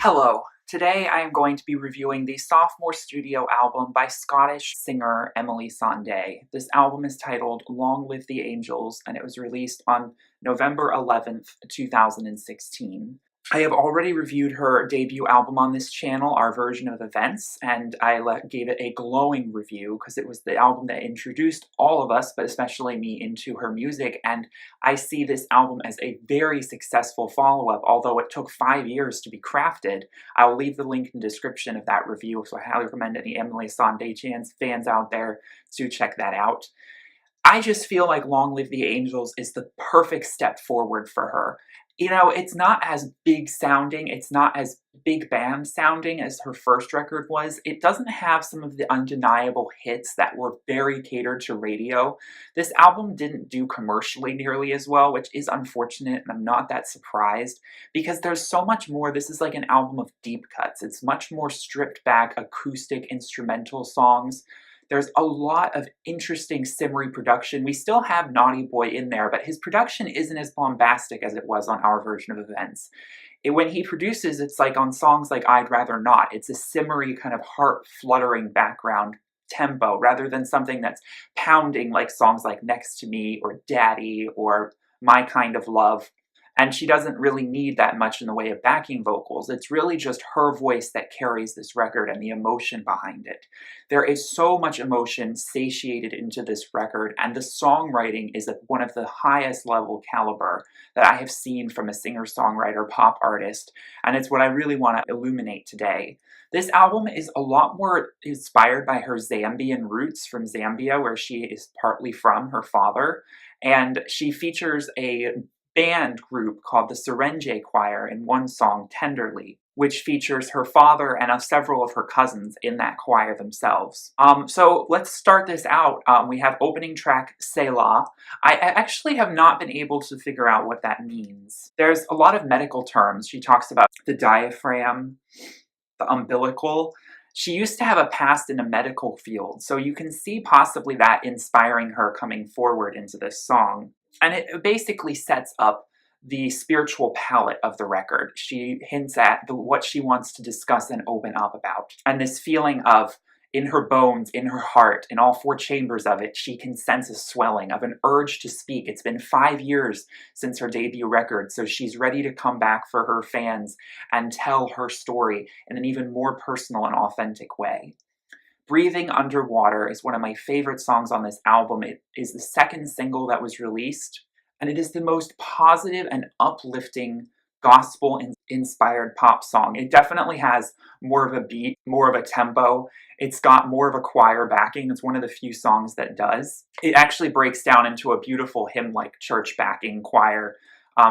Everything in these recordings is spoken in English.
Hello. Today I am going to be reviewing the sophomore studio album by Scottish singer Emeli Sandé. This album is titled Long Live the Angels, and it was released on November 11th, 2016. I have already reviewed her debut album on this channel, Our Version of Events, and I gave it a glowing review because it was the album that introduced all of us, but especially me, into her music, and I see this album as a very successful follow-up, although it took 5 years to be crafted. I'll leave the link in the description of that review, so I highly recommend any Emeli Sandé fans out there to check that out. I just feel like Long Live the Angels is the perfect step forward for her. You know, it's not as big sounding, it's not as big band sounding as her first record was. It doesn't have some of the undeniable hits that were very catered to radio. This album didn't do commercially nearly as well, which is unfortunate, and I'm not that surprised, because there's so much more. This is like an album of deep cuts. It's much more stripped back acoustic instrumental songs. There's a lot of interesting simmery production. We still have Naughty Boy in there, but his production isn't as bombastic as it was on Our Version of Events. When he produces, it's like on songs like I'd Rather Not. It's a simmery kind of heart-fluttering background tempo, rather than something that's pounding like songs like Next to Me or Daddy or My Kind of Love. And she doesn't really need that much in the way of backing vocals. It's really just her voice that carries this record and the emotion behind it. There is so much emotion satiated into this record, and the songwriting is at one of the highest level caliber that I have seen from a singer-songwriter pop artist, and it's what I really want to illuminate today. This album is a lot more inspired by her Zambian roots from Zambia, where she is partly from, her father, and she features a band group called the Serenge Choir in one song, Tenderly, which features her father and several of her cousins in that choir themselves. So let's start this out. We have opening track, Selah. I actually have not been able to figure out what that means. There's a lot of medical terms. She talks about the diaphragm, the umbilical. She used to have a past in a medical field, so you can see possibly that inspiring her coming forward into this song. And it basically sets up the spiritual palette of the record. She hints at what she wants to discuss and open up about. And this feeling of, in her bones, in her heart, in all 4 chambers of it, she can sense a swelling of an urge to speak. It's been 5 years since her debut record, so she's ready to come back for her fans and tell her story in an even more personal and authentic way. Breathing Underwater is one of my favorite songs on this album. It is the second single that was released, and it is the most positive and uplifting gospel-inspired pop song. It definitely has more of a beat, more of a tempo. It's got more of a choir backing. It's one of the few songs that does. It actually breaks down into a beautiful hymn-like church backing choir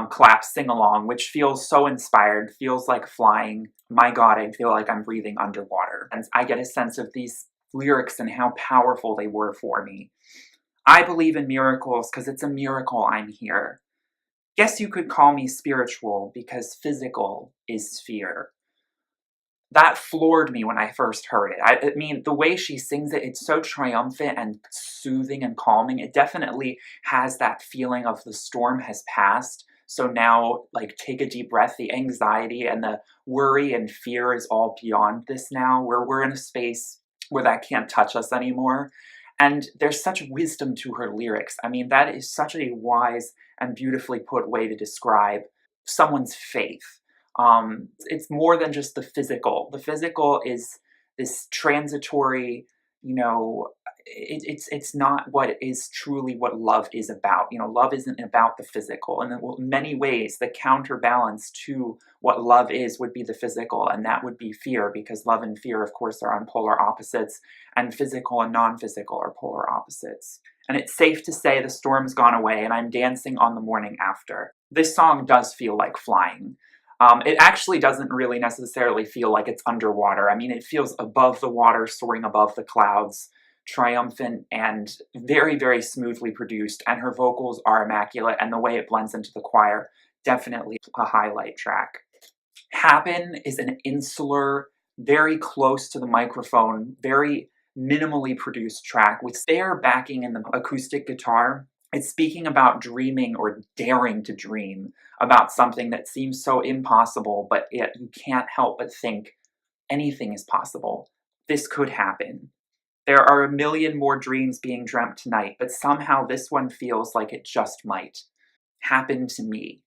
clap sing-along, which feels so inspired, feels like flying. My God, I feel like I'm breathing underwater. And I get a sense of these lyrics and how powerful they were for me. I believe in miracles because it's a miracle I'm here. Guess you could call me spiritual because physical is fear. That floored me when I first heard it. I mean, the way she sings it, it's so triumphant and soothing and calming. It definitely has that feeling of the storm has passed. So now, like, take a deep breath. The anxiety and the worry and fear is all beyond this now, where we're in a space where that can't touch us anymore. And there's such wisdom to her lyrics. I mean, that is such a wise and beautifully put way to describe someone's faith. It's more than just the physical. The physical is this transitory, you know, it's not what is truly what love is about. You know, love isn't about the physical. And in many ways, the counterbalance to what love is would be the physical, and that would be fear, because love and fear, of course, are on polar opposites, and physical and non-physical are polar opposites. And it's safe to say the storm's gone away, and I'm dancing on the morning after. This song does feel like flying. It actually doesn't really necessarily feel like it's underwater. I mean, it feels above the water, soaring above the clouds, triumphant and very, very smoothly produced, and her vocals are immaculate, and the way it blends into the choir, definitely a highlight track. Happen is an insular, very close to the microphone, very minimally produced track with spare backing in the acoustic guitar. It's speaking about dreaming or daring to dream about something that seems so impossible, but yet you can't help but think anything is possible. This could happen. There are a million more dreams being dreamt tonight, but somehow this one feels like it just might happen to me.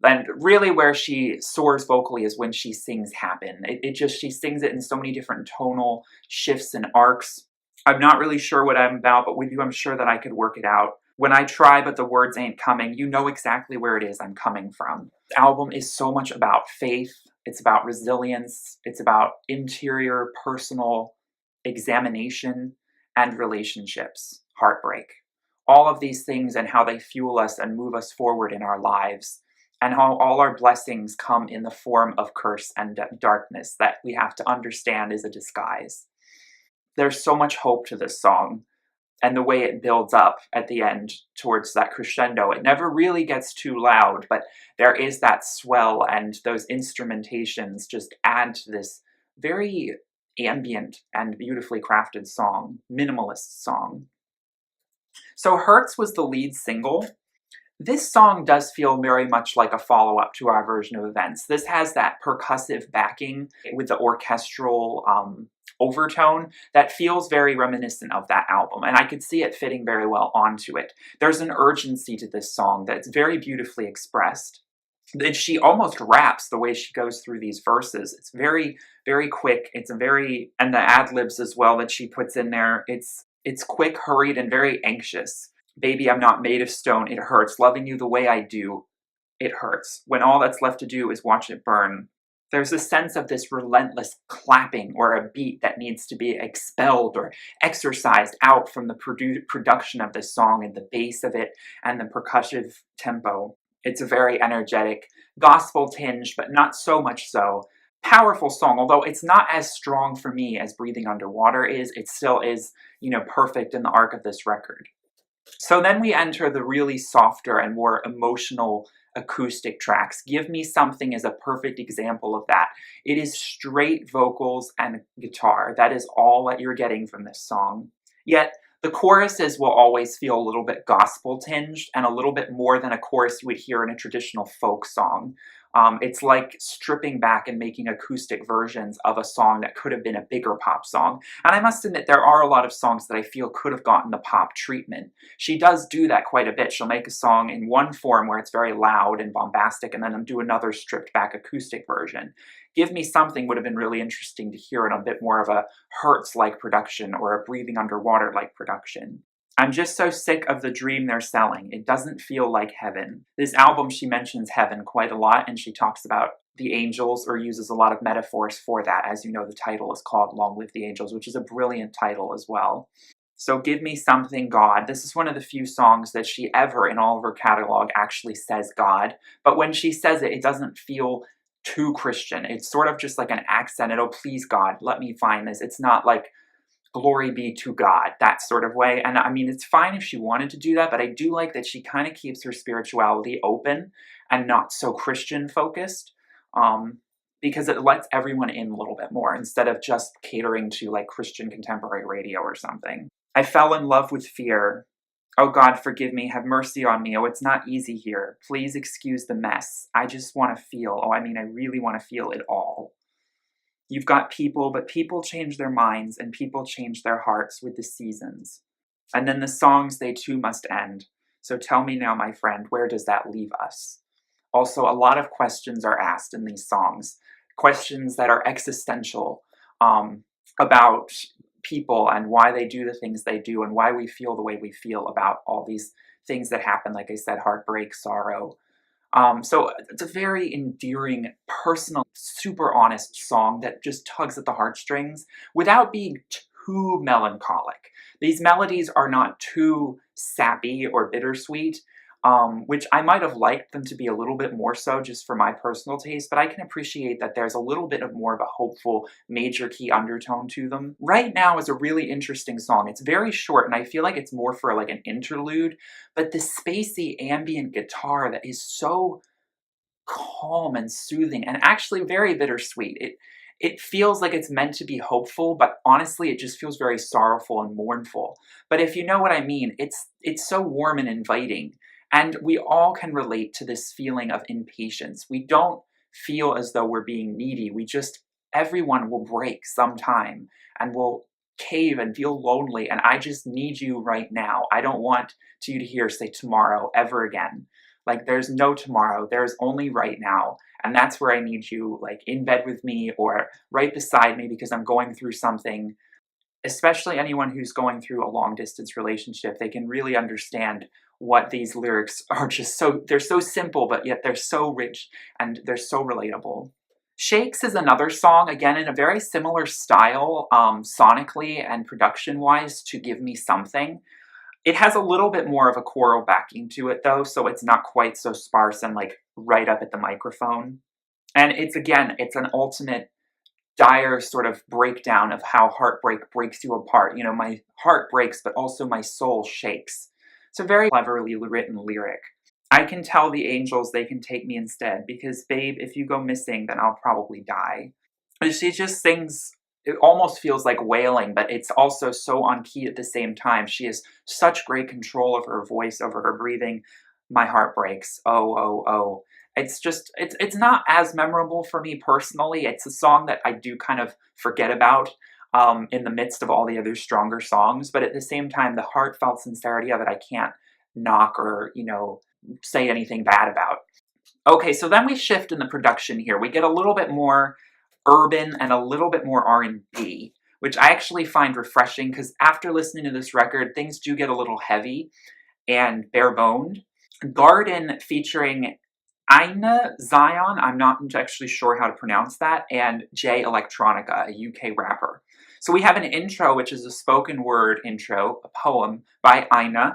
And really where she soars vocally is when she sings Happen. She sings it in so many different tonal shifts and arcs. I'm not really sure what I'm about, but with you, I'm sure that I could work it out. When I try, but the words ain't coming, you know exactly where it is I'm coming from. The album is so much about faith. It's about resilience. It's about interior, personal examination and relationships, heartbreak. All of these things and how they fuel us and move us forward in our lives, and how all our blessings come in the form of curse and darkness that we have to understand is a disguise. There's so much hope to this song, and the way it builds up at the end towards that crescendo. It never really gets too loud, but there is that swell, and those instrumentations just add to this very ambient and beautifully crafted song, minimalist song. So Hertz was the lead single. This song does feel very much like a follow-up to our version of events. This has that percussive backing with the orchestral overtone that feels very reminiscent of that album, and I could see it fitting very well onto it. There's an urgency to this song that's very beautifully expressed. And she almost raps the way she goes through these verses. It's very, very quick. And the ad-libs as well that she puts in there, it's quick, hurried, and very anxious. Baby, I'm not made of stone, it hurts. Loving you the way I do, it hurts. When all that's left to do is watch it burn. There's a sense of this relentless clapping or a beat that needs to be expelled or exorcised out from the production of this song and the bass of it and the percussive tempo. It's a very energetic, gospel tinged, but not so much so. Powerful song, although it's not as strong for me as Breathing Underwater is, it still is, perfect in the arc of this record. So then we enter the really softer and more emotional acoustic tracks. Give Me Something is a perfect example of that. It is straight vocals and guitar. That is all that you're getting from this song. Yet, the choruses will always feel a little bit gospel tinged and a little bit more than a chorus you would hear in a traditional folk song. It's like stripping back and making acoustic versions of a song that could have been a bigger pop song. And I must admit, there are a lot of songs that I feel could have gotten the pop treatment. She does do that quite a bit. She'll make a song in one form where it's very loud and bombastic, and then do another stripped back acoustic version. Give Me Something would have been really interesting to hear in a bit more of a Hertz-like production or a Breathing Underwater-like production. I'm just so sick of the dream they're selling. It doesn't feel like heaven. This album, she mentions heaven quite a lot, and she talks about the angels, or uses a lot of metaphors for that. As you know, the title is called Long Live the Angels, which is a brilliant title as well. So Give Me Something, God. This is one of the few songs that she ever, in all of her catalog, actually says God. But when she says it, it doesn't feel too Christian. It's sort of just like an accented, oh, please, God, let me find this. It's not like, glory be to God, that sort of way. And I mean, it's fine if she wanted to do that, but I do like that she kind of keeps her spirituality open and not so Christian focused, because it lets everyone in a little bit more instead of just catering to like Christian contemporary radio or something. I fell in love with fear. Oh God, forgive me, have mercy on me. Oh, it's not easy here. Please excuse the mess. I just want to feel. I really want to feel it all. You've got people, but people change their minds and people change their hearts with the seasons. And then the songs, they too must end. So tell me now, my friend, where does that leave us? Also, a lot of questions are asked in these songs. Questions that are existential, about people and why they do the things they do and why we feel the way we feel about all these things that happen. Like I said, heartbreak, sorrow. So it's a very endearing, personal, super honest song that just tugs at the heartstrings without being too melancholic. These melodies are not too sappy or bittersweet, which I might have liked them to be a little bit more so just for my personal taste, but I can appreciate that there's a little bit of more of a hopeful major key undertone to them. Right Now is a really interesting song. It's very short, and I feel like it's more for like an interlude, but the spacey ambient guitar that is so calm and soothing and actually very bittersweet. it feels like it's meant to be hopeful, but honestly, it just feels very sorrowful and mournful. But if you know what I mean, it's so warm and inviting. And we all can relate to this feeling of impatience. We don't feel as though we're being needy. Everyone will break sometime and will cave and feel lonely. And I just need you right now. I don't want you to hear, say, tomorrow ever again. Like, there's no tomorrow. There's only right now. And that's where I need you, like, in bed with me or right beside me because I'm going through something. Especially anyone who's going through a long distance relationship, they can really understand what these lyrics are they're so simple, but yet they're so rich and they're so relatable. Shakes is another song, again, in a very similar style, sonically and production-wise, to Give Me Something. It has a little bit more of a choral backing to it, though, so it's not quite so sparse and, like, right up at the microphone. And it's an ultimate dire sort of breakdown of how heartbreak breaks you apart. You know, my heart breaks, but also my soul shakes. It's a very cleverly written lyric. I can tell the angels they can take me instead, because babe, if you go missing, then I'll probably die. And she just sings, it almost feels like wailing, but it's also so on key at the same time. She has such great control of her voice, over her breathing. My heart breaks. Oh, oh, oh. It's not as memorable for me personally. It's a song that I do kind of forget about in the midst of all the other stronger songs, but at the same time, the heartfelt sincerity of it, I can't knock or, say anything bad about. Okay, so then we shift in the production here. We get a little bit more urban and a little bit more R&B, which I actually find refreshing because after listening to this record, things do get a little heavy and bare-boned. Garden featuring Aine Zion, I'm not actually sure how to pronounce that, and Electronica, a UK rapper. So we have an intro, which is a spoken word intro, a poem by Aine.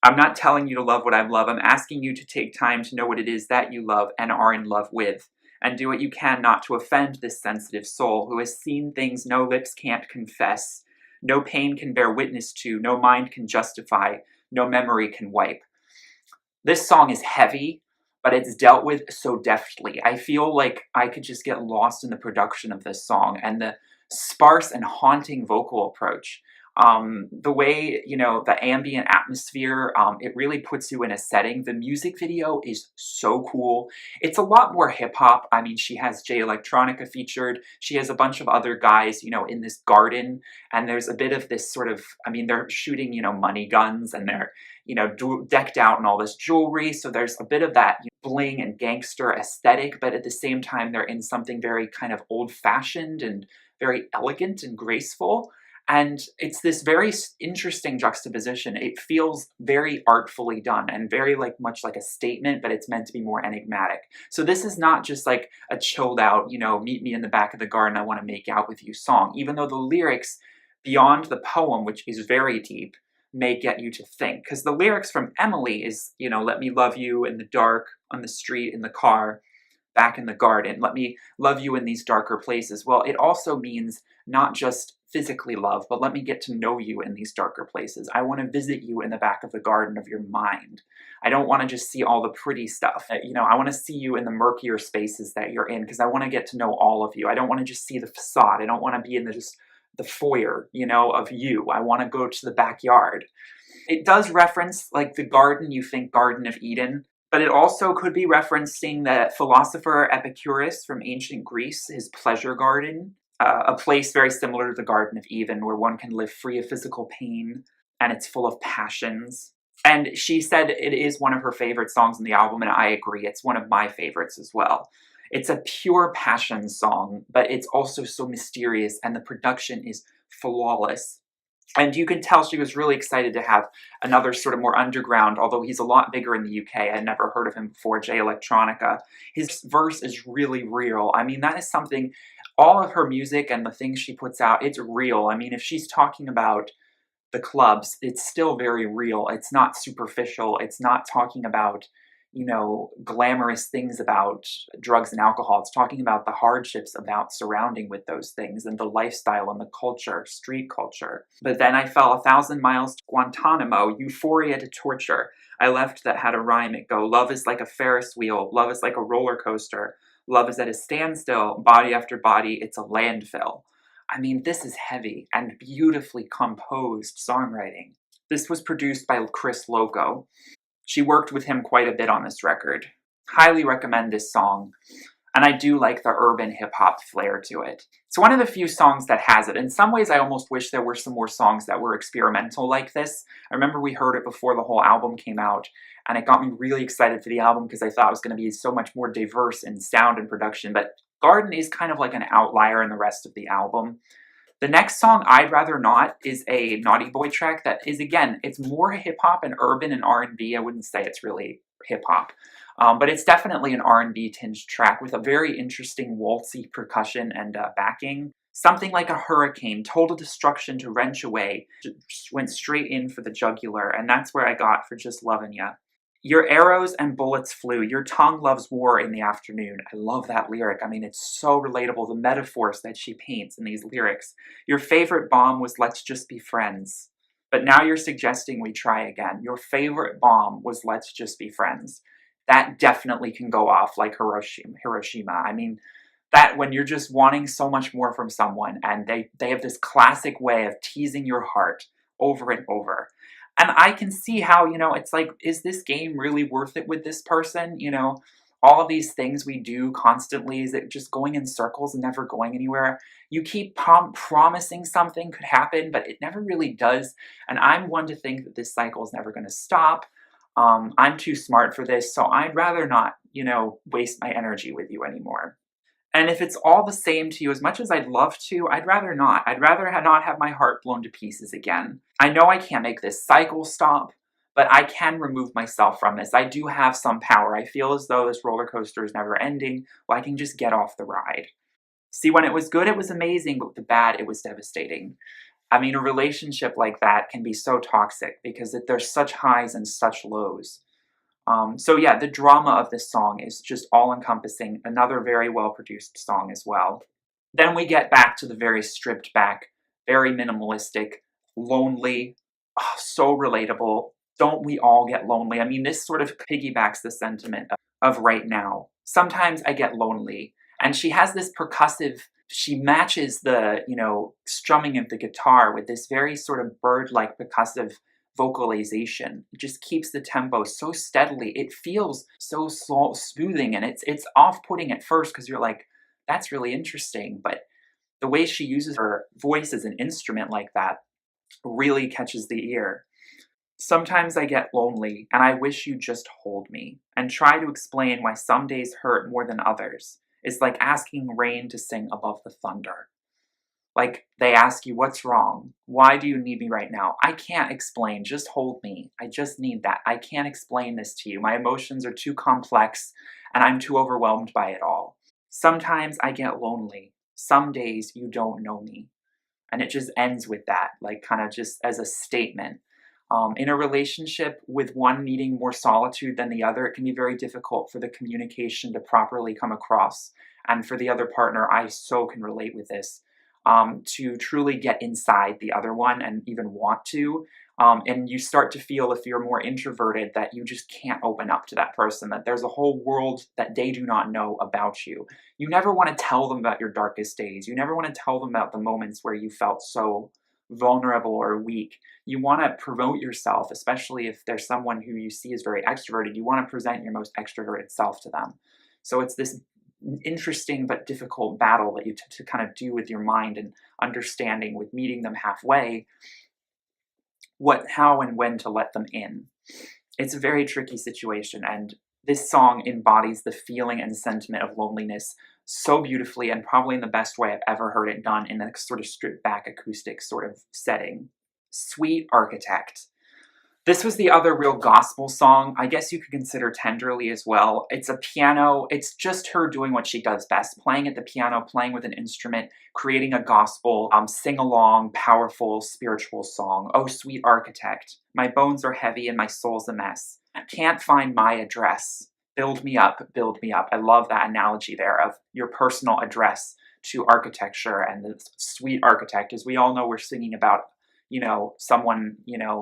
I'm not telling you to love what I love. I'm asking you to take time to know what it is that you love and are in love with, and do what you can not to offend this sensitive soul who has seen things no lips can't confess, no pain can bear witness to, no mind can justify, no memory can wipe. This song is heavy, but it's dealt with so deftly. I feel like I could just get lost in the production of this song and the sparse and haunting vocal approach. The way, the ambient atmosphere, it really puts you in a setting. The music video is so cool. It's a lot more hip hop. I mean, she has Electronica featured. She has a bunch of other guys, in this garden. And there's a bit of this sort of, they're shooting, money guns and they're, decked out in all this jewelry. So there's a bit of that bling and gangster aesthetic, but at the same time, they're in something very kind of old fashioned and very elegant and graceful. And it's this very interesting juxtaposition. It feels very artfully done and very much like a statement, but it's meant to be more enigmatic. So this is not just like a chilled out, meet me in the back of the garden, I want to make out with you song, even though the lyrics beyond the poem, which is very deep, may get you to think. Because the lyrics from Emeli is, let me love you in the dark, on the street, in the car, back in the garden. Let me love you in these darker places. Well, it also means not just physically love, but let me get to know you in these darker places. I want to visit you in the back of the garden of your mind. I don't want to just see all the pretty stuff. I want to see you in the murkier spaces that you're in because I want to get to know all of you. I don't want to just see the facade. I don't want to be in the foyer, of you. I want to go to the backyard. It does reference the garden, you think Garden of Eden, but it also could be referencing the philosopher Epicurus from ancient Greece, his pleasure garden, a place very similar to the Garden of Eden where one can live free of physical pain and it's full of passions. And she said it is one of her favorite songs in the album, and I agree. It's one of my favorites as well. It's a pure passion song, but it's also so mysterious, and the production is flawless. And you can tell she was really excited to have another sort of more underground, although he's a lot bigger in the UK. I never heard of him before, Electronica. His verse is really real. That is something, all of her music and the things she puts out, it's real. If she's talking about the clubs, it's still very real. It's not superficial. It's not talking about, glamorous things about drugs and alcohol. It's talking about the hardships about surrounding with those things and the lifestyle and the culture, street culture. But then I fell 1,000 miles to Guantanamo, euphoria to torture. I left that had a rhyme. It go, love is like a Ferris wheel. Love is like a roller coaster. Love is at a standstill, body after body, it's a landfill. I mean, this is heavy and beautifully composed songwriting. This was produced by Chris Loco. She worked with him quite a bit on this record. Highly recommend this song. And I do like the urban hip-hop flair to it. It's one of the few songs that has it. In some ways, I almost wish there were some more songs that were experimental like this. I remember we heard it before the whole album came out, and it got me really excited for the album because I thought it was going to be so much more diverse in sound and production, but Garden is kind of like an outlier in the rest of the album. The next song, I'd Rather Not, is a Naughty Boy track that is, again, it's more hip-hop and urban and R&B. I wouldn't say it's really hip-hop. But it's definitely an R&B tinged track with a very interesting waltzy percussion and backing. Something like a hurricane, total destruction to wrench away, just went straight in for the jugular, and that's where I got for Just Lovin' Ya. Your arrows and bullets flew, your tongue loves war in the afternoon. I love that lyric. I mean, it's so relatable, the metaphors that she paints in these lyrics. Your favorite bomb was let's just be friends. But now you're suggesting we try again. Your favorite bomb was let's just be friends. That definitely can go off like Hiroshima. I mean, that when you're just wanting so much more from someone and they have this classic way of teasing your heart over and over. And I can see how, it's like, is this game really worth it with this person? All of these things we do constantly, is it just going in circles and never going anywhere? You keep promising something could happen, but it never really does. And I'm one to think that this cycle is never going to stop. I'm too smart for this, so I'd rather not, waste my energy with you anymore. And if it's all the same to you, as much as I'd love to, I'd rather not. I'd rather not have my heart blown to pieces again. I know I can't make this cycle stop, but I can remove myself from this. I do have some power. I feel as though this roller coaster is never ending. Well, I can just get off the ride. See, when it was good, it was amazing, but with the bad, it was devastating. I mean, a relationship like that can be so toxic because there's such highs and such lows. So yeah, the drama of this song is just all-encompassing. Another very well-produced song as well. Then we get back to the very stripped back, very minimalistic, lonely, so relatable. Don't we all get lonely? I mean, this sort of piggybacks the sentiment of right now. Sometimes I get lonely. And she has this percussive, she matches the, strumming of the guitar with this very sort of bird-like percussive vocalization. It just keeps the tempo so steadily. It feels so soothing, and it's off-putting at first because you're like, that's really interesting. But the way she uses her voice as an instrument like that really catches the ear. Sometimes I get lonely, and I wish you'd just hold me and try to explain why some days hurt more than others. It's like asking rain to sing above the thunder. Like, they ask you, what's wrong? Why do you need me right now? I can't explain. Just hold me. I just need that. I can't explain this to you. My emotions are too complex, and I'm too overwhelmed by it all. Sometimes I get lonely. Some days you don't know me. And it just ends with that, like kind of just as a statement. In a relationship with one needing more solitude than the other, it can be very difficult for the communication to properly come across. And for the other partner, I so can relate with this. To truly get inside the other one and even want to. And you start to feel, if you're more introverted, that you just can't open up to that person, that there's a whole world that they do not know about you. You never want to tell them about your darkest days. You never want to tell them about the moments where you felt so vulnerable or weak. You want to promote yourself, especially if there's someone who you see as very extroverted. You want to present your most extroverted self to them. So it's this interesting but difficult battle that you to kind of do with your mind and understanding with meeting them halfway, how and when to let them in. It's a very tricky situation, and this song embodies the feeling and sentiment of loneliness so beautifully, and probably in the best way I've ever heard it done in a sort of stripped back acoustic sort of setting. Sweet Architect. This was the other real gospel song. I guess you could consider Tenderly as well. It's a piano. It's just her doing what she does best, playing at the piano, playing with an instrument, creating a gospel, sing-along, powerful, spiritual song. Oh, sweet architect. My bones are heavy and my soul's a mess. I can't find my address. Build me up, build me up. I love that analogy there of your personal address to architecture and the sweet architect. As we all know, we're singing about someone,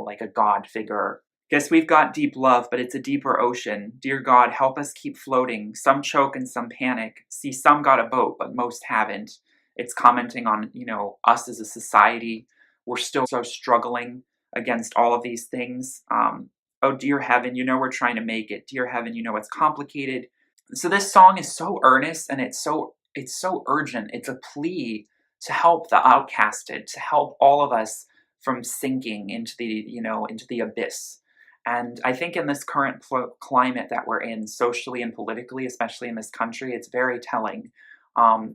like a god figure Guess we've got deep love, but it's a deeper ocean. Dear God, help us keep floating. Some choke and some panic. See, some got a boat, but most haven't. It's commenting on, us as a society. We're still so struggling against all of these things. Oh, dear heaven, we're trying to make it. Dear heaven, it's complicated. So this song is so earnest and it's so urgent. It's a plea to help the outcasted, to help all of us from sinking into the abyss. And I think in this current climate that we're in, socially and politically, especially in this country, it's very telling.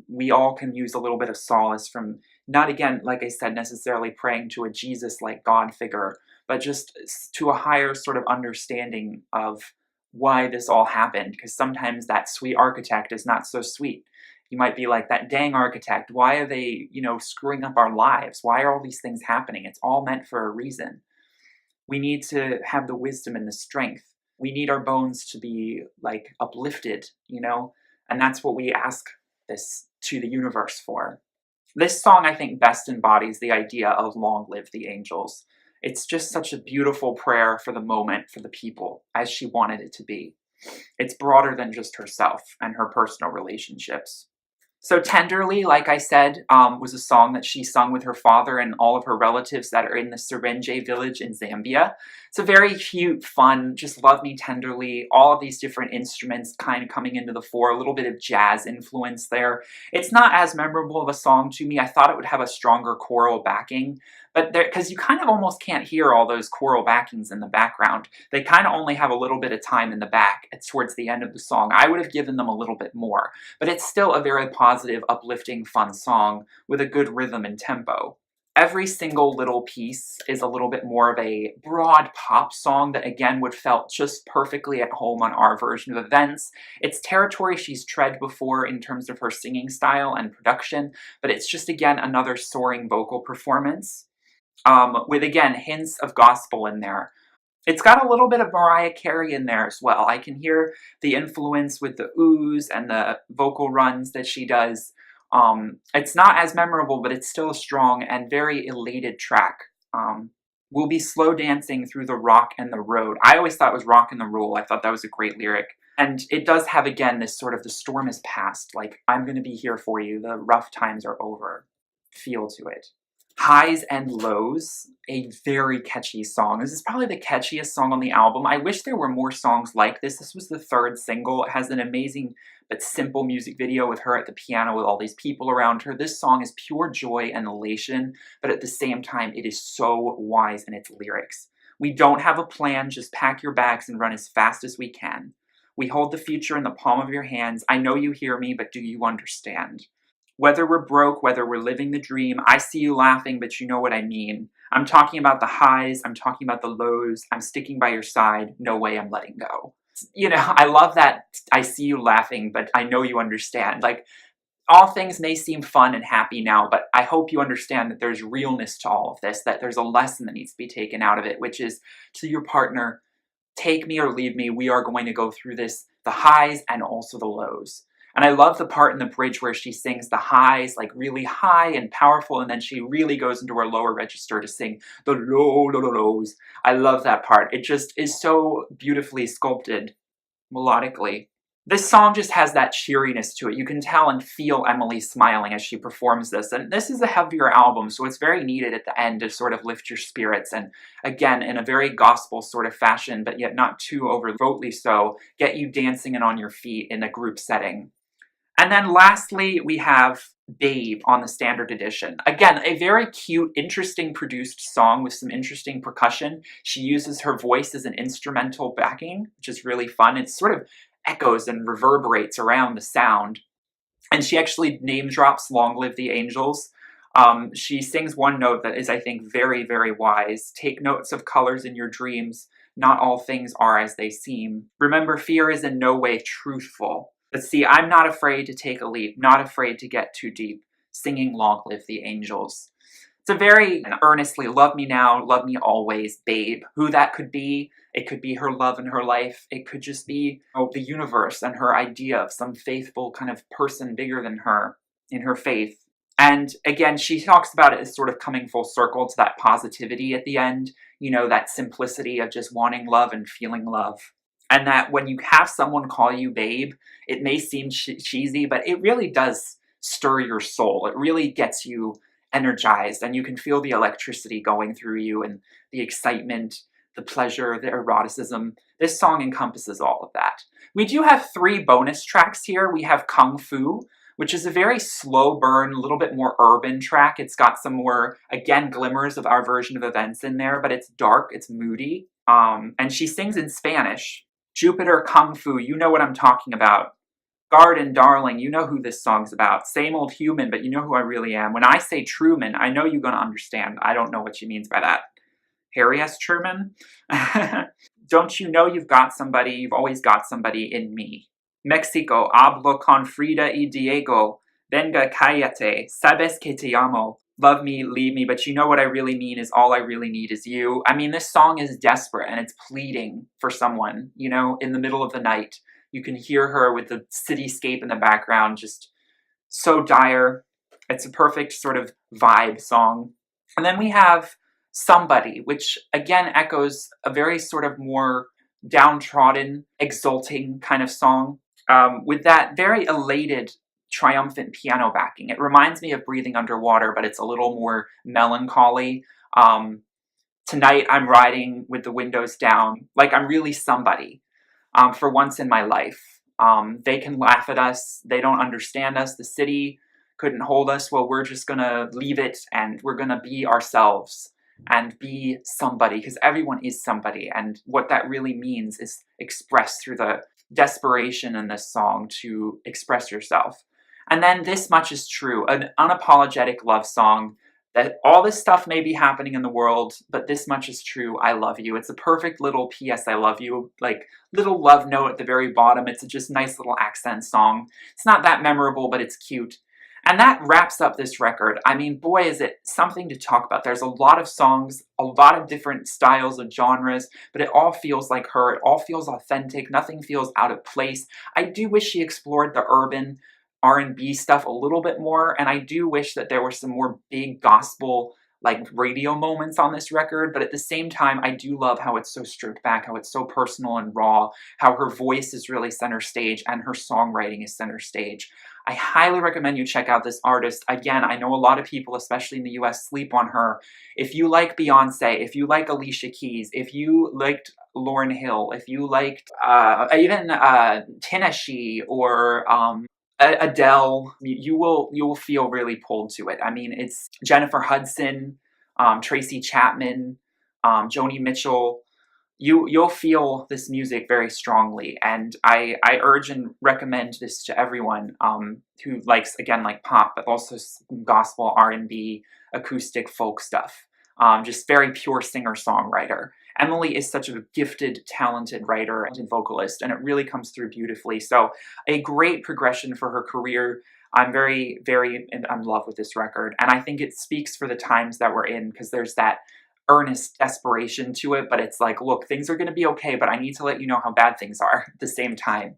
We all can use a little bit of solace from not, again, like I said, necessarily praying to a Jesus like God figure, but just to a higher sort of understanding of why this all happened. Because sometimes that sweet architect is not so sweet. You might be like, that dang architect, why are they, screwing up our lives? Why are all these things happening? It's all meant for a reason. We need to have the wisdom and the strength. We need our bones to be like uplifted. And that's what we ask this to the universe for. This song, I think, best embodies the idea of long live the angels. It's just such a beautiful prayer for the moment, for the people, as she wanted it to be. It's broader than just herself and her personal relationships. So Tenderly, like I said, was a song that she sung with her father and all of her relatives that are in the Serenje village in Zambia. It's a very cute, fun, just love me tenderly, all of these different instruments kind of coming into the fore, a little bit of jazz influence there. It's not as memorable of a song to me. I thought it would have a stronger choral backing, but because you kind of almost can't hear all those choral backings in the background. They kind of only have a little bit of time in the back. It's towards the end of the song. I would have given them a little bit more, but it's still a very positive, uplifting, fun song with a good rhythm and tempo. Every single little piece is a little bit more of a broad pop song that, again, would felt just perfectly at home on our version of events. It's territory she's tread before in terms of her singing style and production, but it's just, again, another soaring vocal performance with, again, hints of gospel in there. It's got a little bit of Mariah Carey in there as well. I can hear the influence with the oohs and the vocal runs that she does. It's not as memorable, but it's still a strong and very elated track. We'll be slow dancing through the rock and the road. I always thought it was rock and the roll. I thought that was a great lyric. And it does have, again, this sort of the storm is past. Like, I'm going to be here for you. The rough times are over. Feel to it. Highs and Lows, a very catchy song. This is probably the catchiest song on the album. I wish there were more songs like this. This was the third single. It has an amazing but simple music video with her at the piano with all these people around her. This song is pure joy and elation, but at the same time, it is so wise in its lyrics. We don't have a plan, just pack your bags and run as fast as we can. We hold the future in the palm of your hands. I know you hear me, but do you understand? Whether we're broke, whether we're living the dream, I see you laughing, but you know what I mean. I'm talking about the highs, I'm talking about the lows, I'm sticking by your side, no way I'm letting go. I love that I see you laughing, but I know you understand. Like, all things may seem fun and happy now, but I hope you understand that there's realness to all of this, that there's a lesson that needs to be taken out of it, which is to your partner, take me or leave me, we are going to go through this, the highs and also the lows. And I love the part in the bridge where she sings the highs, like really high and powerful, and then she really goes into her lower register to sing the lows. I love that part. It just is so beautifully sculpted melodically. This song just has that cheeriness to it. You can tell and feel Emeli smiling as she performs this. And this is a heavier album, so it's very needed at the end to sort of lift your spirits. And again, in a very gospel sort of fashion, but yet not too overtly so, get you dancing and on your feet in a group setting. And then lastly, we have Babe on the standard edition. Again, a very cute, interesting produced song with some interesting percussion. She uses her voice as an instrumental backing, which is really fun. It sort of echoes and reverberates around the sound. And she actually name drops Long Live the Angels. She sings one note that is, I think, very, very wise. Take notes of colors in your dreams. Not all things are as they seem. Remember, fear is in no way truthful. But see, I'm not afraid to take a leap, not afraid to get too deep, singing Long Live the Angels. It's a very earnestly, love me now, love me always, babe. Who that could be, it could be her love in her life. It could just be the universe and her idea of some faithful kind of person bigger than her in her faith. And again, she talks about it as sort of coming full circle to that positivity at the end, you know, that simplicity of just wanting love and feeling love. And that when you have someone call you babe, it may seem cheesy, but it really does stir your soul. It really gets you energized, and you can feel the electricity going through you, and the excitement, the pleasure, the eroticism. This song encompasses all of that. We do have 3 bonus tracks here. We have Kung Fu, which is a very slow burn, a little bit more urban track. It's got some more, again, glimmers of our version of events in there, but it's dark, it's moody. And she sings in Spanish. Jupiter, Kung Fu, you know what I'm talking about. Garden, darling, you know who this song's about. Same old human, but you know who I really am. When I say Truman, I know you're going to understand. I don't know what she means by that. Harry S. Truman? Don't you know you've got somebody? You've always got somebody in me. Mexico, hablo con Frida y Diego. Venga, cállate. Sabes que te amo. Love me, leave me, but you know what I really mean is all I really need is you. I mean, this song is desperate, and it's pleading for someone, you know, in the middle of the night. You can hear her with the cityscape in the background, just so dire. It's a perfect sort of vibe song. And then we have Somebody, which again echoes a very sort of more downtrodden, exulting kind of song, with that very elated, triumphant piano backing. It reminds me of Breathing Underwater, but it's a little more melancholy. Tonight I'm riding with the windows down, like I'm really somebody, for once in my life. They can laugh at us, they don't understand us, the city couldn't hold us, well, we're just gonna leave it, and we're gonna be ourselves and be somebody, because everyone is somebody, and what that really means is expressed through the desperation in this song to express yourself. And then This Much Is True, an unapologetic love song, that all this stuff may be happening in the world, but this much is true, I love you. It's a perfect little P.S. I love you, like little love note at the very bottom. It's a just nice little accent song. It's not that memorable, but it's cute. And that wraps up this record. I mean, boy, is it something to talk about. There's a lot of songs, a lot of different styles of genres, but it all feels like her. It all feels authentic. Nothing feels out of place. I do wish she explored the urban R&B stuff a little bit more, and I do wish that there were some more big gospel like radio moments on this record, but at the same time, I do love how it's so stripped back, how it's so personal and raw, how her voice is really center stage and her songwriting is center stage. I highly recommend you check out this artist. Again, I know a lot of people, especially in the US, sleep on her. If you like Beyonce, if you like Alicia Keys, if you liked Lauryn Hill, if you liked even Tennessee or Adele, you will feel really pulled to it. I mean, it's Jennifer Hudson, Tracy Chapman, Joni Mitchell. You'll feel this music very strongly, and I urge and recommend this to everyone who likes, again, like pop, but also gospel, R&B, acoustic, folk stuff. Just very pure singer-songwriter. Emeli is such a gifted, talented writer and vocalist, and it really comes through beautifully. So a great progression for her career. I'm very, very in love with this record, and I think it speaks for the times that we're in, because there's that earnest desperation to it, but it's like, look, things are going to be okay, but I need to let you know how bad things are at the same time.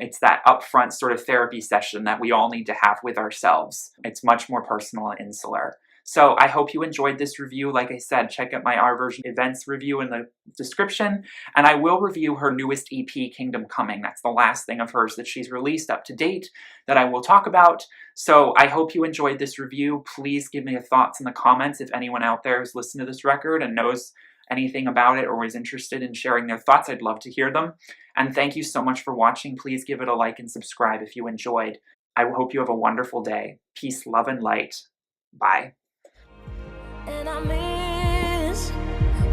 It's that upfront sort of therapy session that we all need to have with ourselves. It's much more personal and insular. So I hope you enjoyed this review. Like I said, check out my Our Version Events review in the description, and I will review her newest EP, Kingdom Coming. That's the last thing of hers that she's released up to date that I will talk about. So I hope you enjoyed this review. Please give me your thoughts in the comments if anyone out there has listened to this record and knows anything about it or is interested in sharing their thoughts. I'd love to hear them. And thank you so much for watching. Please give it a like and subscribe if you enjoyed. I hope you have a wonderful day. Peace, love, and light. Bye. And I miss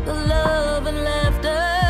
the love and laughter.